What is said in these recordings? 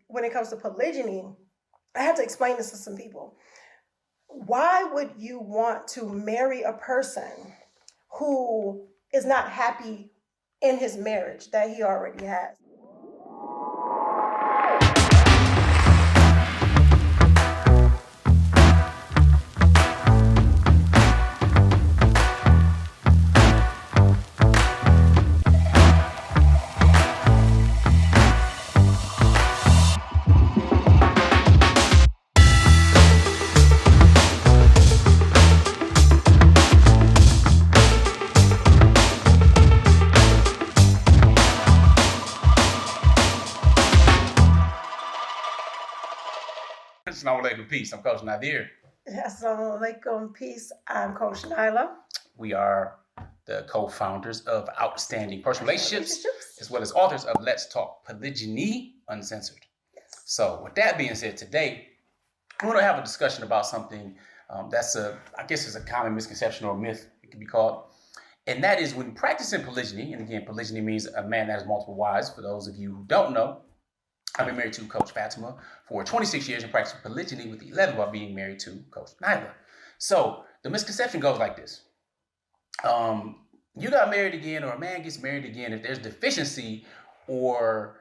when it comes to polygyny, I had to explain this to some people. Why would you want to marry a person who is not happy in his marriage that he already has? Assalamu alaikum, peace. I'm Coach Nazir. Assalamu alaikum, peace. I'm Coach Nyla. We are the co-founders of Outstanding Personal Relationships, as well as authors of Let's Talk Polygyny Uncensored. Yes. So with that being said, today, I want to have a discussion about something that's I guess is a common misconception or myth, it can be called. And that is when practicing polygyny, and again, polygyny means a man that has multiple wives. For those of you who don't know, I've been married to Coach Fatimah for 26 years and practicing polygyny with 11 while being married to Coach Nyla. So the misconception goes like this. You got married again, or a man gets married again if there's deficiency, or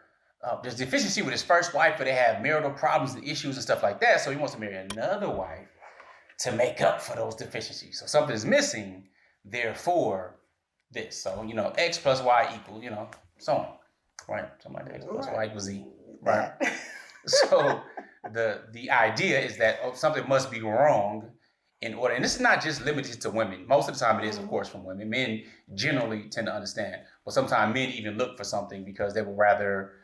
there's deficiency with his first wife, but they have marital problems and issues and stuff like that. So he wants to marry another wife to make up for those deficiencies. So something is missing, therefore this. So, X plus Y equal, so on. Right? Something like that. X plus Y equals Z. Right. So the idea is that something must be wrong in order, and this is not just limited to women. Most of the time it is, of course, from women. Men generally tend to understand, but sometimes men even look for something because they would rather,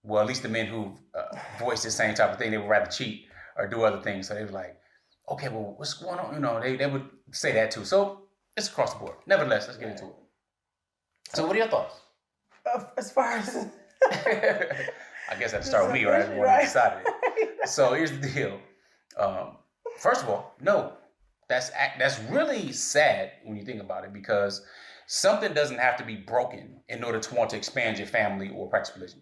well, at least the men who voice the same type of thing, they would rather cheat or do other things. So they were like, okay, well, what's going on? They would say that too. So it's across the board. Nevertheless, let's get into it. So what are your thoughts? As far as I guess I have to start with me, right? Everyone decided it. So here's the deal. First of all, no, that's really sad when you think about it, because something doesn't have to be broken in order to want to expand your family or practice polygyny.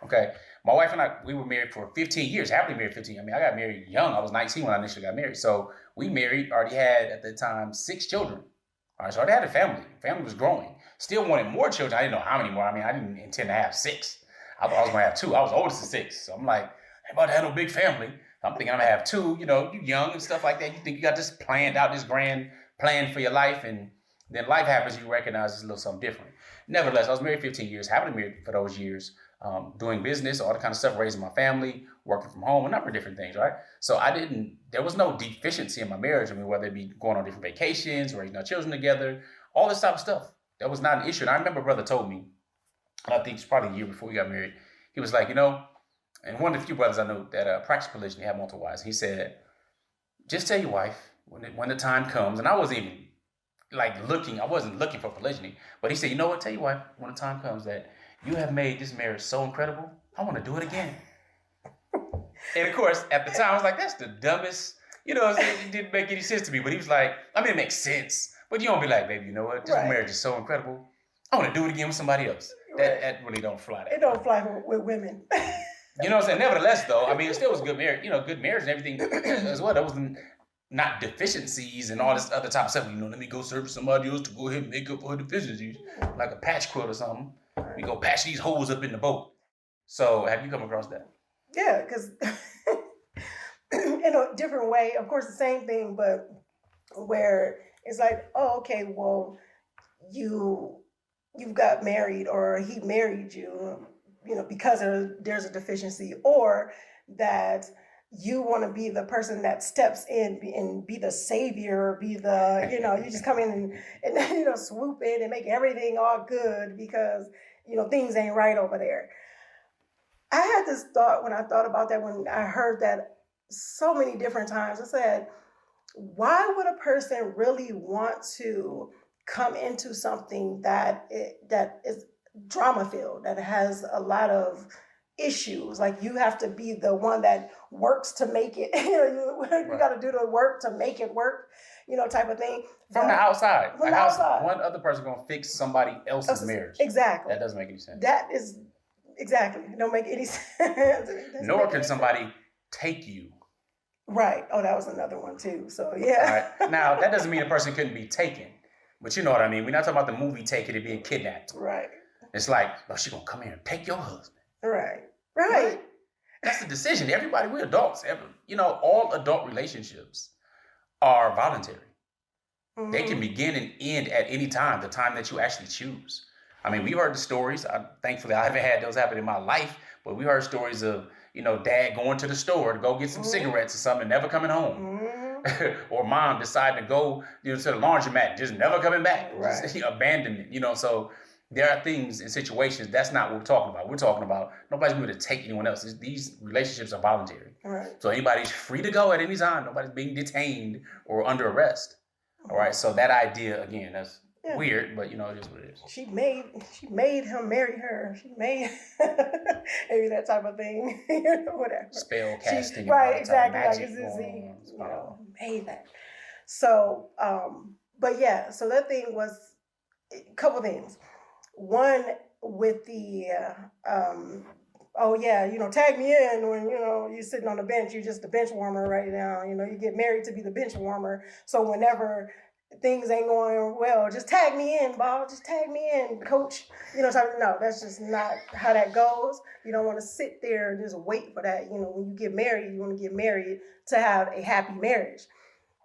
Okay, my wife and I, we were married for 15 years, happily married 15. I mean, I got married young. I was 19 when I initially got married. So we already had at the time 6 children. All right, so I already had a family. Family was growing. Still wanted more children. I didn't know how many more. I mean, I didn't intend to have 6. I was going to have 2. I was oldest of 6. So I'm like, I ain't about to have no big family. I'm thinking I'm going to have 2, you young and stuff like that. You think you got this planned out, this grand plan for your life, and then life happens, you recognize it's a little something different. Nevertheless, I was married 15 years, happily married for those years, doing business, all the kind of stuff, raising my family, working from home, a number of different things, right? So there was no deficiency in my marriage. I mean, whether it be going on different vacations, raising our children together, all this type of stuff. That was not an issue. And I remember a brother told me, I think it's probably a year before we got married, he was like, and one of the few brothers I know that practice polygyny, had multiple wives, he said, just tell your wife when the time comes, and I wasn't even I wasn't looking for polygyny, but he said, you know what, tell your wife when the time comes that you have made this marriage so incredible, I want to do it again. And of course, at the time, I was like, that's the dumbest, it didn't make any sense to me, but he was like, I mean, it makes sense, but you don't be like, baby, you know what, this marriage is so incredible, I want to do it again with somebody else. That really don't fly. It don't fly with women. You know what I'm saying? Nevertheless, though, I mean, it still was good marriage, good marriage and everything as well. That wasn't not deficiencies and all this other type of stuff. Let me go serve somebody else to go ahead and make up for her deficiencies, like a patch quilt or something. We go patch these holes up in the boat. So, have you come across that? Yeah, because in a different way, of course, the same thing, but where it's like, oh, okay, well, you've got married, or he married you, because there's a deficiency, or that you want to be the person that steps in and be the savior, be the, you just come in and swoop in and make everything all good because, things ain't right over there. I had this thought when I thought about that, when I heard that so many different times. I said, why would a person really want to come into something that is drama filled, that has a lot of issues? Like, you have to be the one that works to make it. You got to do the work to make it work, type of thing. From the outside. From the outside. One other person going to fix somebody else's marriage. Exactly. That doesn't make any sense. That is Exactly. It don't make any sense. Nor can somebody take you. Right. Oh, that was another one too. So yeah. All right. Now, that doesn't mean a person couldn't be taken, but you know what I mean. We're not talking about the movie Taken and being kidnapped. Right. It's like, oh, she's gonna come here and take your husband. Right. Right. That's the decision. Everybody, we're adults. All adult relationships are voluntary. Mm-hmm. They can begin and end at any time, the time that you actually choose. I mean, we heard the stories. Thankfully, I haven't had those happen in my life, but we heard stories of, dad going to the store to go get some cigarettes or something and never coming home. Or mom deciding to go to the laundromat, just never coming back, right. Just abandonment. So there are things and situations, that's not what we're talking about. We're talking about nobody's going to take anyone else. These relationships are voluntary. Right. So anybody's free to go at any time. Nobody's being detained or under arrest. All right. So that idea, again, that's weird, but it is what it is. She made him marry her. She made maybe that type of thing. Whatever. Spell casting. Right, exactly. Magic made that. So, but yeah, so that thing was a couple things. One with the tag me in when you're sitting on the bench, you're just the bench warmer right now. You get married to be the bench warmer. So whenever things ain't going well, just tag me in, Bob. Just tag me in, coach. No, that's just not how that goes. You don't want to sit there and just wait for that. When you get married, you want to get married to have a happy marriage.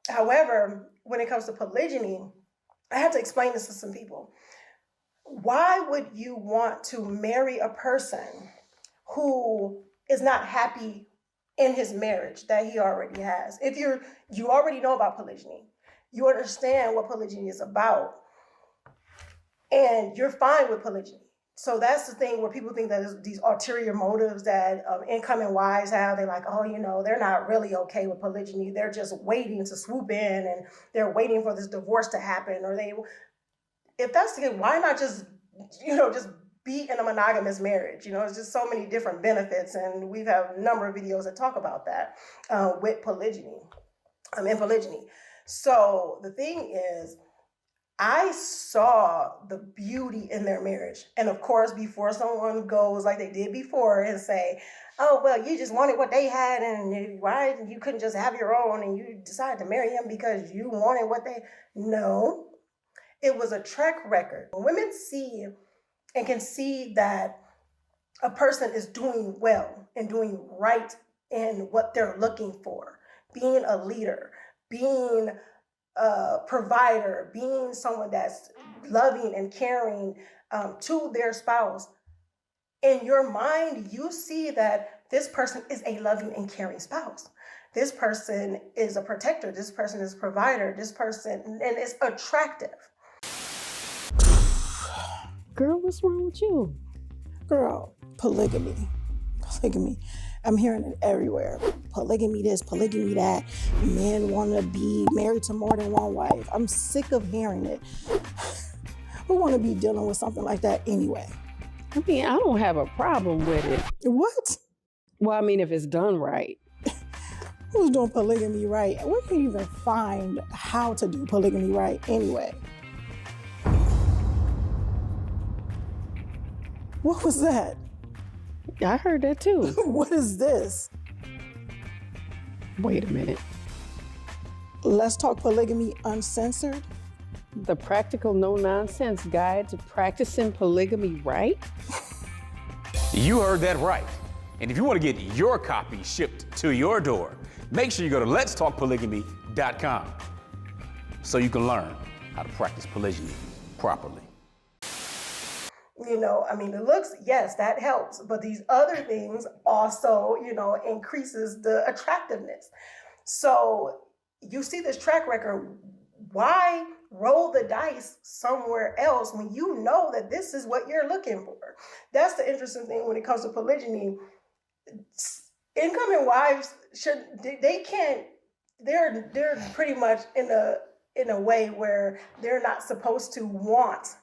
However, when it comes to polygyny, I have to explain this to some people. Why would you want to marry a person who is not happy in his marriage that he already has? If you already know about polygyny, you understand what polygyny is about, and you're fine with polygyny. So that's the thing where people think that these ulterior motives that incoming wives have. They're like, they're not really okay with polygyny. They're just waiting to swoop in, and they're waiting for this divorce to happen. Or if that's the case, why not just be in a monogamous marriage? It's just so many different benefits, and we've had a number of videos that talk about that with polygyny. In polygyny. So the thing is, I saw the beauty in their marriage. And of course, before someone goes like they did before and say, oh, well, you just wanted what they had, and why you couldn't just have your own, and you decided to marry him because you wanted what they... No, it was a track record. When women see and can see that a person is doing well and doing right in what they're looking for, being a leader, being a provider, being someone that's loving and caring to their spouse, in your mind, you see that this person is a loving and caring spouse. This person is a protector. This person is a provider. This person, and it's attractive. Girl, what's wrong with you? Girl, polygamy. I'm hearing it everywhere. Polygamy this, polygamy that. Men want to be married to more than one wife. I'm sick of hearing it. Who want to be dealing with something like that anyway? I mean, I don't have a problem with it. What? Well, I mean, if it's done right. Who's doing polygamy right? Where can you even find how to do polygamy right anyway? What was that? I heard that too. What is this? Wait a minute. Let's Talk Polygamy Uncensored? The practical no-nonsense guide to practicing polygamy right? You heard that right. And if you want to get your copy shipped to your door, make sure you go to letstalkpolygamy.com so you can learn how to practice polygyny properly. The looks, yes, that helps. But these other things also, increases the attractiveness. So you see this track record. Why roll the dice somewhere else when you know that this is what you're looking for? That's the interesting thing when it comes to polygyny. Incoming wives they're pretty much in a way where they're not supposed to want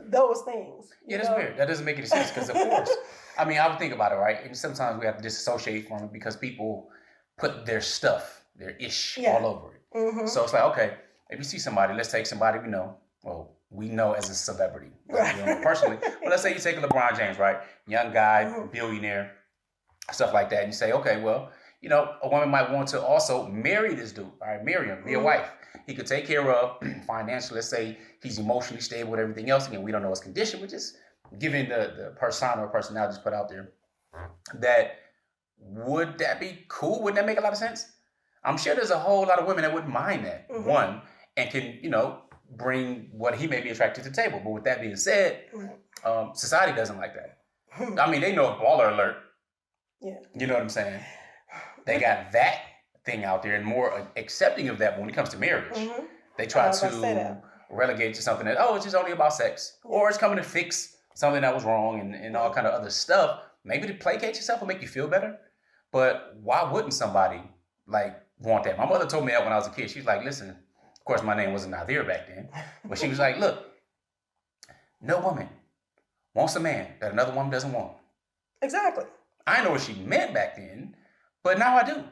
those things. Yeah, that's weird. That doesn't make any sense because, of course, I would think about it, right? And sometimes we have to disassociate from it because people put their stuff, their ish all over it. Mm-hmm. So it's like, okay, if you see somebody, let's take somebody we know, well, we know as a celebrity. Right. You know, personally. But let's say you take a LeBron James, right? Young guy, billionaire, stuff like that. And you say, okay, well, you know, a woman might want to also marry this dude, all right, marry him, be a wife. He could take care of financially. Let's say he's emotionally stable with everything else. Again, we don't know his condition, but just given the persona or personality just put out there, that would that be cool? Wouldn't that make a lot of sense? I'm sure there's a whole lot of women that wouldn't mind that, one, and can, you know, bring what he may be attracted to the table. But with that being said, society doesn't like that. I mean, they know baller alert. Yeah. You know what I'm saying? They got that thing out there and more accepting of that. But when it comes to marriage, they try to relegate to something that, oh, it's just only about sex, or it's coming to fix something that was wrong and all kind of other stuff. Maybe to placate yourself or make you feel better. But why wouldn't somebody like want that? My mother told me that when I was a kid. She was like, listen, of course my name wasn't Nazir back then, but she was like, look, no woman wants a man that another woman doesn't want. Exactly. I know what she meant back then, but now I do.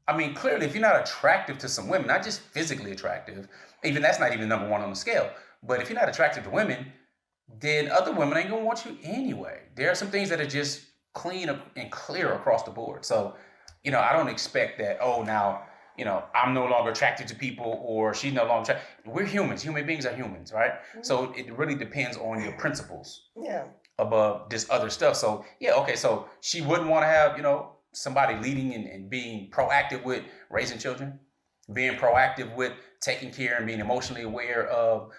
I mean, clearly, if you're not attractive to some women, not just physically attractive, even that's not even number one on the scale, but if you're not attractive to women, then other women ain't gonna want you anyway. There are some things that are just clean and clear across the board. So, you know, I don't expect that, oh, now, you know, I'm no longer attracted to people or she's no longer attracted. We're humans. Human beings are humans, right? So it really depends on your principles above this other stuff. So, yeah, okay, so she wouldn't want to have, you know, somebody leading and being proactive with raising children, being proactive with taking care and being emotionally aware of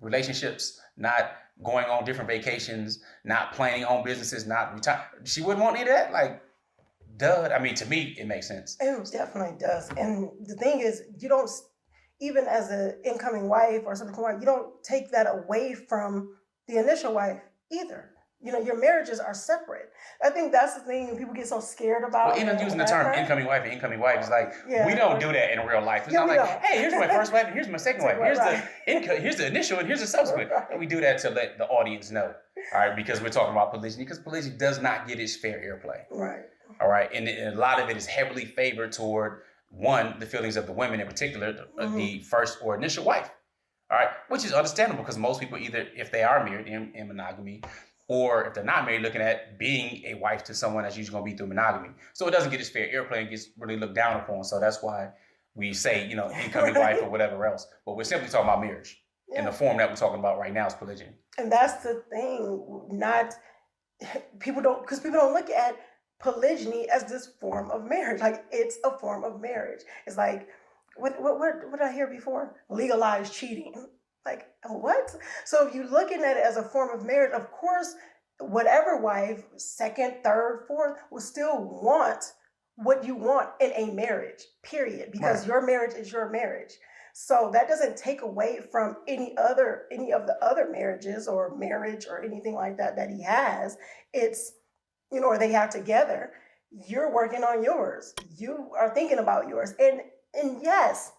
relationships, not going on different vacations, not planning home businesses, not retire. She wouldn't want any of that? Like, duh. I mean, to me, it makes sense. It definitely does. And the thing is, you don't, even as an incoming wife or something, you don't take that away from the initial wife either. You know, your marriages are separate. I think that's the thing people get so scared about. Well, even using the term incoming wife and incoming wife is like, we don't do that in real life. It's not like, hey, here's my first wife and here's my second wife. Here's the initial and here's the subsequent. And we do that to let the audience know, all right, because we're talking about polygyny, because polygyny does not get its fair airplay. Right. All right, and a lot of it is heavily favored toward, one, the feelings of the women in particular, the first or initial wife. All right, which is understandable because most people either, if they are married in monogamy, or if they're not married, looking at being a wife to someone that's usually going to be through monogamy. So it doesn't get its fair airplay and gets really looked down upon. So that's why we say, you know, incoming wife or whatever else. But we're simply talking about marriage. In the form that we're talking about right now is polygyny. And that's the thing. People don't look at polygyny as this form of marriage. Like, it's a form of marriage. It's like, what did I hear before? Legalized cheating. Like, what? So if you're looking at it as a form of marriage, of course, whatever wife, second, third, fourth, will still want what you want in a marriage, period. Because your marriage is your marriage. So that doesn't take away from any of the other marriages or marriage or anything like that he has. It's, you know, or they have together. You're working on yours. You are thinking about yours. And yes,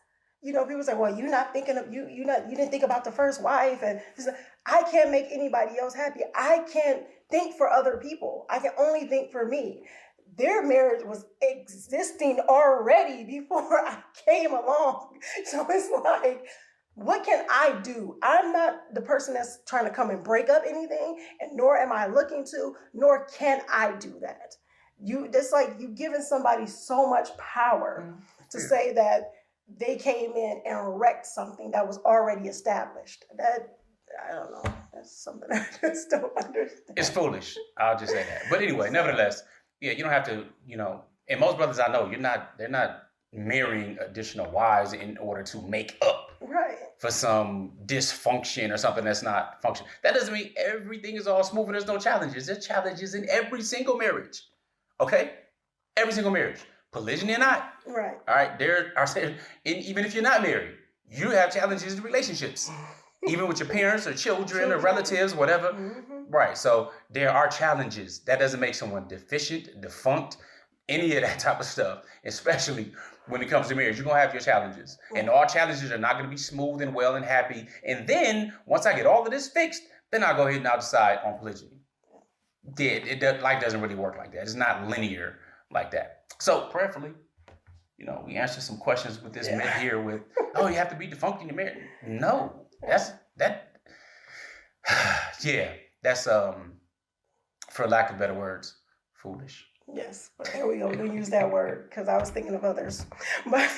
you know, people say, well, you're not thinking of you didn't think about the first wife. And I can't make anybody else happy. I can't think for other people. I can only think for me. Their marriage was existing already before I came along. So it's like, what can I do? I'm not the person that's trying to come and break up anything, and nor am I looking to, nor can I do that. It's like you giving somebody so much power to say that they came in and wrecked something that was already established. That, I don't know. That's something I just don't understand. It's foolish. I'll just say that. But anyway, nevertheless, yeah, you don't have to, you know, and most brothers I know, they're not marrying additional wives in order to make up for some dysfunction or something that's not functioning. That doesn't mean everything is all smooth and there's no challenges. There's challenges in every single marriage. Okay? Every single marriage. Polygyny or not. Right. All right. There are, even if you're not married, you have challenges in relationships, even with your parents or children or relatives, whatever. Right. So there are challenges. That doesn't make someone deficient, defunct, any of that type of stuff, especially when it comes to marriage. You're going to have your challenges. And all challenges are not going to be smooth and well and happy. And then once I get all of this fixed, then I'll go ahead and I'll decide on polygyny. Life doesn't really work like that. It's not linear like that. So prayerfully, you know, we answered some questions with this myth here with, oh, you have to be defunct in your marriage. No, that Yeah, that's for lack of better words, foolish. Yes, but there we go. We're gonna use that word because I was thinking of others. But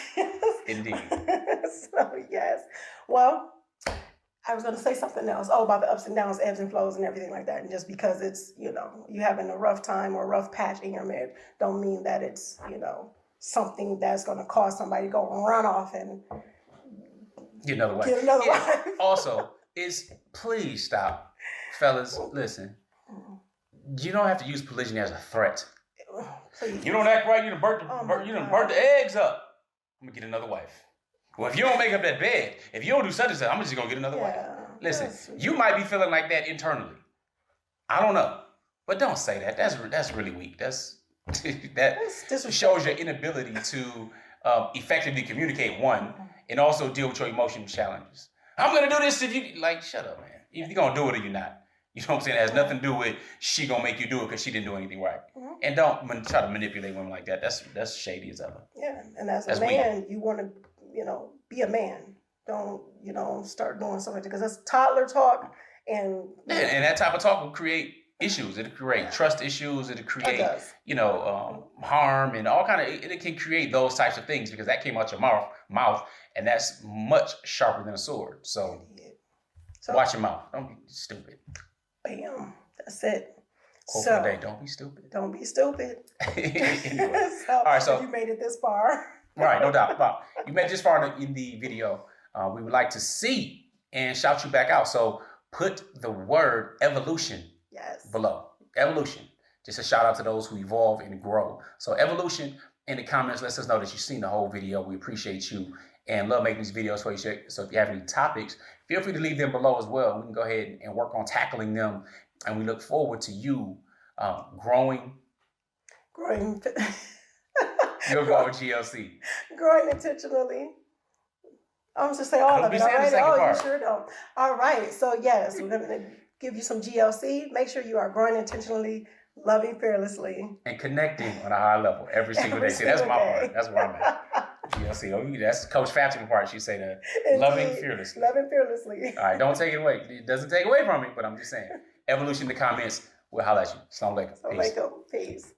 Indeed. so yes. Well, I was gonna say something else. Oh, about the ups and downs, ebbs and flows, and everything like that. And just because it's you having a rough time or a rough patch in your marriage, don't mean that it's something that's gonna cause somebody to go run off and Get another wife. get another wife. Also, please stop, fellas. Listen, you don't have to use polygyny as a threat. Please. You don't act right. You done burnt the eggs up. I'm gonna get another wife. Well, if you don't make up that bed, if you don't do such and such, I'm just gonna get another wife. Listen, you might be feeling like that internally. I don't know, but don't say that. That's really weak. That's shows your inability to effectively communicate one, and also deal with your emotional challenges. I'm gonna do this if you shut up, man. If you're gonna do it or you're not. You know what I'm saying? It has nothing to do with she gonna make you do it because she didn't do anything right. And don't try to manipulate women like that. That's shady as ever. Yeah, and as a man, you want to, be a man. Don't, start doing something because that's toddler talk. And that type of talk will create issues. It'll create trust issues. It'll create, harm and all kind of. It can create those types of things because that came out your mouth, and that's much sharper than a sword. So watch your mouth. Don't be stupid. Bam. That's it. Quote for the day, don't be stupid. Don't be stupid. Anyway. All right, so if you made it this far. Right, no doubt. Wow. You made it this far in the video. We would like to see and shout you back out. So put the word evolution below. Evolution. Just a shout out to those who evolve and grow. So evolution in the comments lets us know that you've seen the whole video. We appreciate you and love making these videos for you. So if you have any topics, feel free to leave them below as well. We can go ahead and work on tackling them. And we look forward to you growing. You'll go with GLC. Growing intentionally. I'm just say all of it. All right. You sure don't. All right. So yes, we're gonna give you some GLC. Make sure you are growing intentionally, loving fearlessly, and connecting on a high level every single day. See, that's my part. That's where I'm at. GLC. Oh, that's Coach Fatimah part. She say that. Loving fearlessly. Loving fearlessly. All right. Don't take it away. It doesn't take away from me, but I'm just saying. Evolution in the comments. We'll holler at you. Assalamu alaikum. Peace.